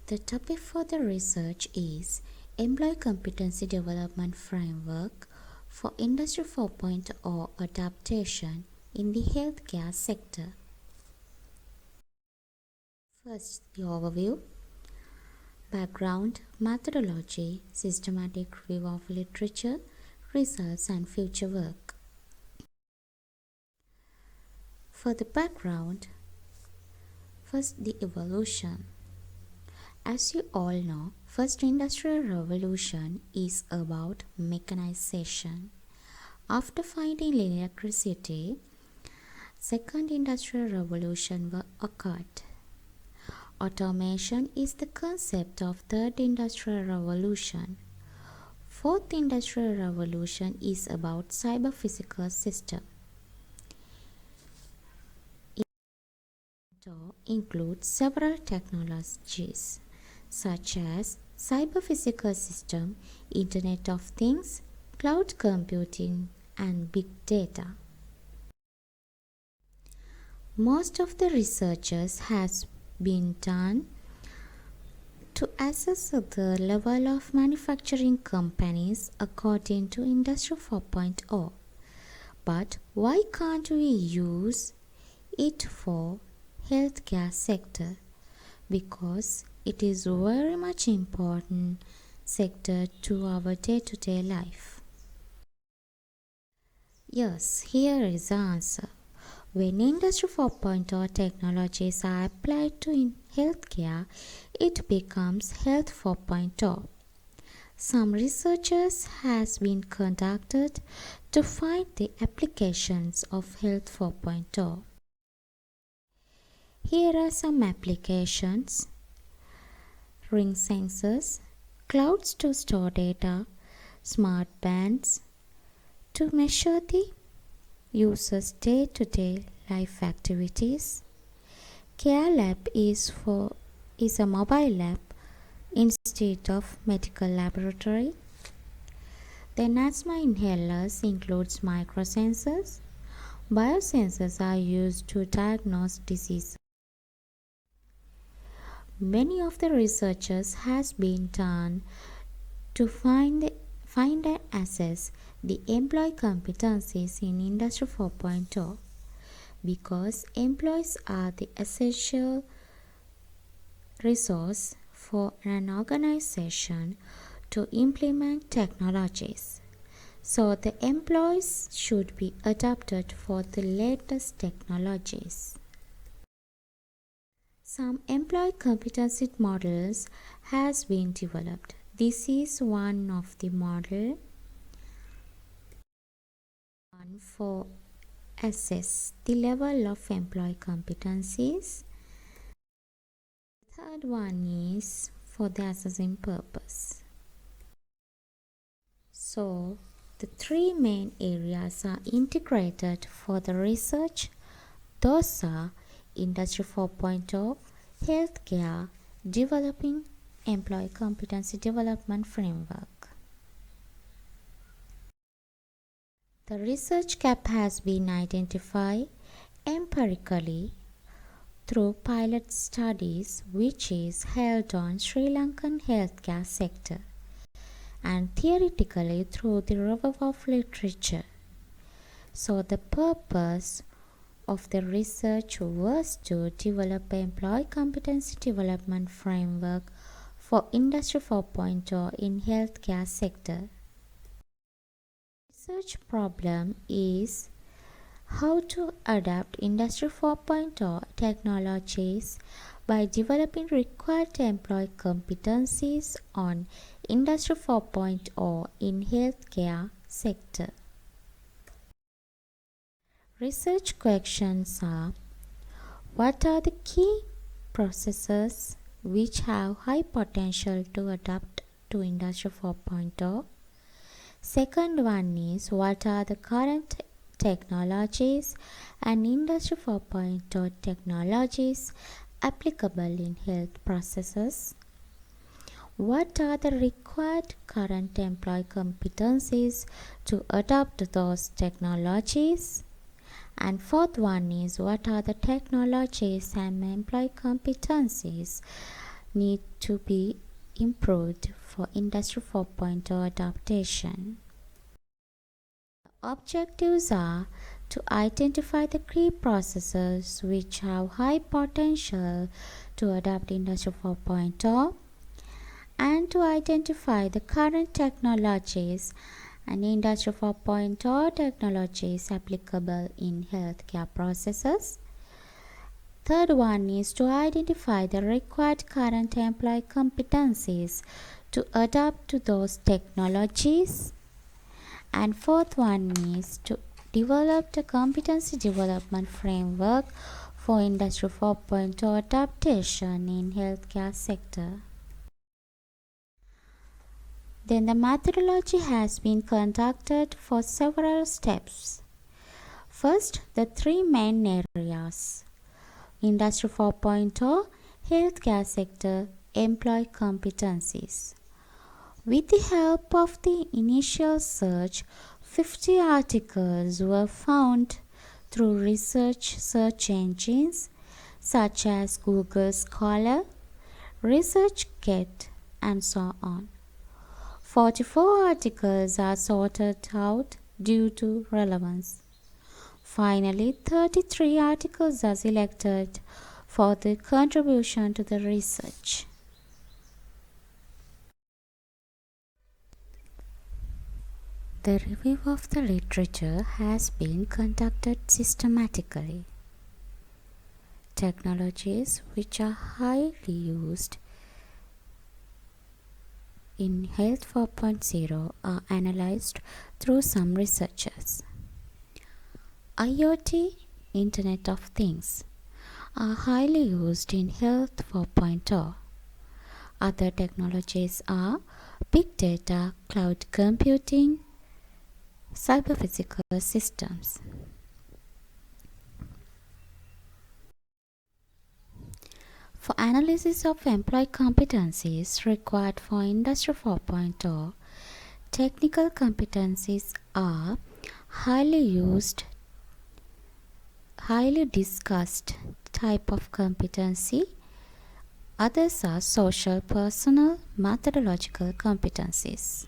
The topic for the research is Employee Competency Development Framework for Industry 4.0 Adaptation in the Healthcare Sector. First, the overview, background, methodology, systematic review of literature, results and future work. For the background, first the evolution. As you all know, first industrial revolution is about mechanization. After finding electricity, second industrial revolution occurred. Automation is the concept of third industrial revolution. Fourth industrial revolution is about cyber-physical system. It includes several technologies such as cyber-physical system, Internet of Things, cloud computing, and big data. Most of the researches has been done to assess the level of manufacturing companies according to Industry 4.0. But why can't we use it for healthcare sector? Because it is very much important sector to our day-to-day life. Yes, here is the answer. When Industry 4.0 technologies are applied to healthcare, it becomes Health 4.0. Some researches has been conducted to find the applications of Health 4.0. Here are some applications: ring sensors, clouds to store data, smart bands to measure the user's day-to-day life activities. Care lab is a mobile lab instead of medical laboratory. Then asthma inhalers includes microsensors. Biosensors are used to diagnose disease. Many of the researches has been done to find and assess the employee competencies in Industry 4.0 because employees are the essential resource for an organization to implement technologies. So the employees should be adapted for the latest technologies. Some employee competency models has been developed. This is one of the model for assess the level of employee competencies. The third one is for the assessing purpose. So the three main areas are integrated for the research. Those are Industry 4.0, healthcare, developing employee competency development framework. The research gap has been identified empirically through pilot studies which is held on Sri Lankan healthcare sector and theoretically through the review of literature. So the purpose of the research was to develop an employee competency development framework for Industry 4.0 in healthcare sector. Research problem is how to adapt Industry 4.0 technologies by developing required employee competencies on Industry 4.0 in healthcare sector. Research questions are: what are the key processes which have high potential to adapt to Industry 4.0? Second one is, what are the current technologies and Industry 4.0 technologies applicable in health processes? What are the required current employee competencies to adopt those technologies? And fourth one is, what are the technologies and employee competencies need to be improved for Industry 4.0 adaptation. Objectives are to identify the key processes which have high potential to adapt Industry 4.0 and to identify the current technologies and Industry 4.0 technologies applicable in healthcare processes. Third one is to identify the required current employee competencies to adapt to those technologies. And fourth one is to develop the competency development framework for Industry 4.0 adaptation in healthcare sector. Then the methodology has been conducted for several steps. First, the three main areas: Industry 4.0, healthcare sector, employee competencies. With the help of the initial search, 50 articles were found through research search engines such as Google Scholar, ResearchGate, and so on. 44 articles are sorted out due to relevance. Finally, 33 articles are selected for the contribution to the research. The review of the literature has been conducted systematically. Technologies which are highly used in Health 4.0 are analyzed through some researchers. IoT, Internet of Things, are highly used in Health 4.0. Other technologies are big data, cloud computing, cyber-physical systems. For analysis of employee competencies required for Industry 4.0, technical competencies are highly discussed type of competency. Others are social, personal, methodological competencies.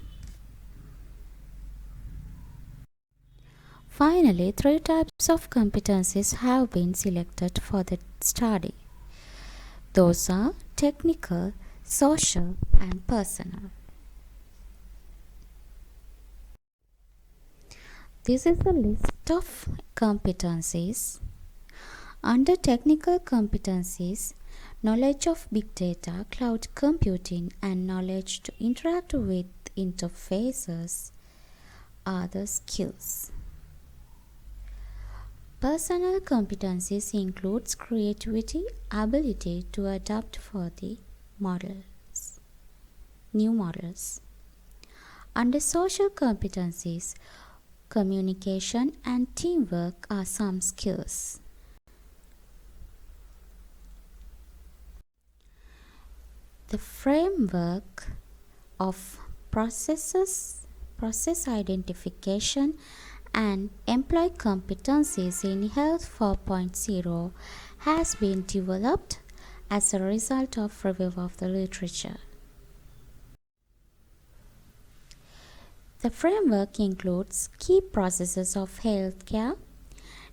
Finally, three types of competencies have been selected for the study. Those are technical, social, and personal. This is a list of competencies. Under technical competencies, knowledge of big data, cloud computing, and knowledge to interact with interfaces are the skills. Personal competencies includes creativity, ability to adapt for the new models. Under social competencies, communication and teamwork are some skills. The framework of process identification and employee competencies in Health 4.0 has been developed as a result of review of the literature. The framework includes key processes of healthcare.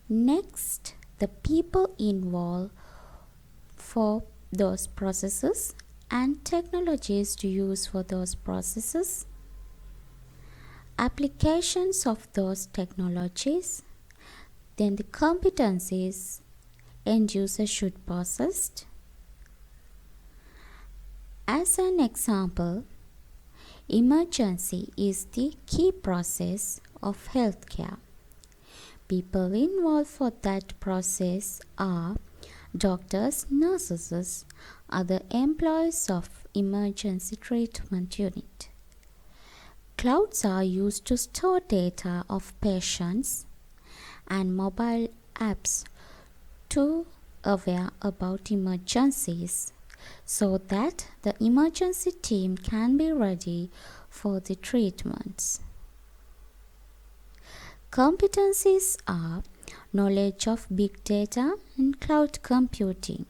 Next, the people involved for those processes and technologies to use for those processes, applications of those technologies, then the competencies end user should possess. As an example, emergency is the key process of healthcare. People involved for that process are doctors, nurses, other employees of emergency treatment unit. Clouds are used to store data of patients and mobile apps to aware about emergencies so that the emergency team can be ready for the treatments. Competencies are knowledge of big data and cloud computing.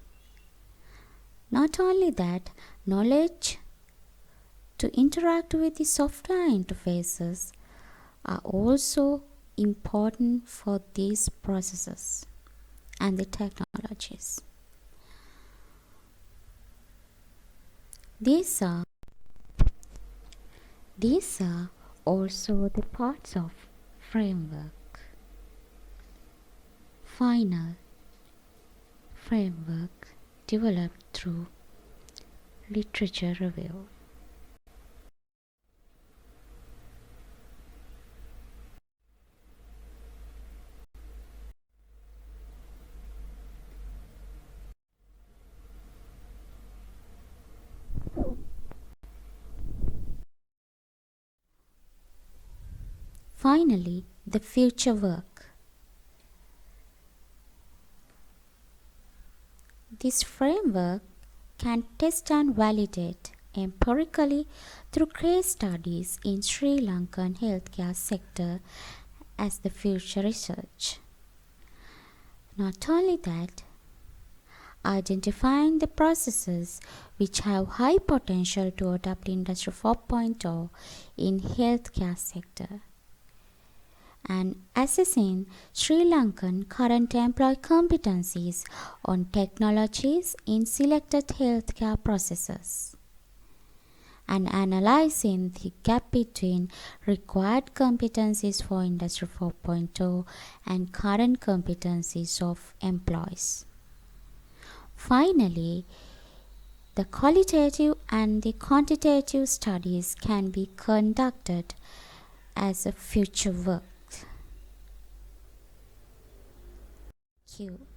Not only that, knowledge to interact with the software interfaces are also important for these processes and the technologies. These are also the parts of framework. Final framework developed through literature review. Finally, the future work. This framework can test and validate empirically through case studies in Sri Lankan healthcare sector as the future research. Not only that, identifying the processes which have high potential to adopt Industry 4.0 in healthcare sector, and assessing Sri Lankan current employee competencies on technologies in selected healthcare processes, and analyzing the gap between required competencies for Industry 4.0 and current competencies of employees. Finally, the qualitative and the quantitative studies can be conducted as a future work. Thank you.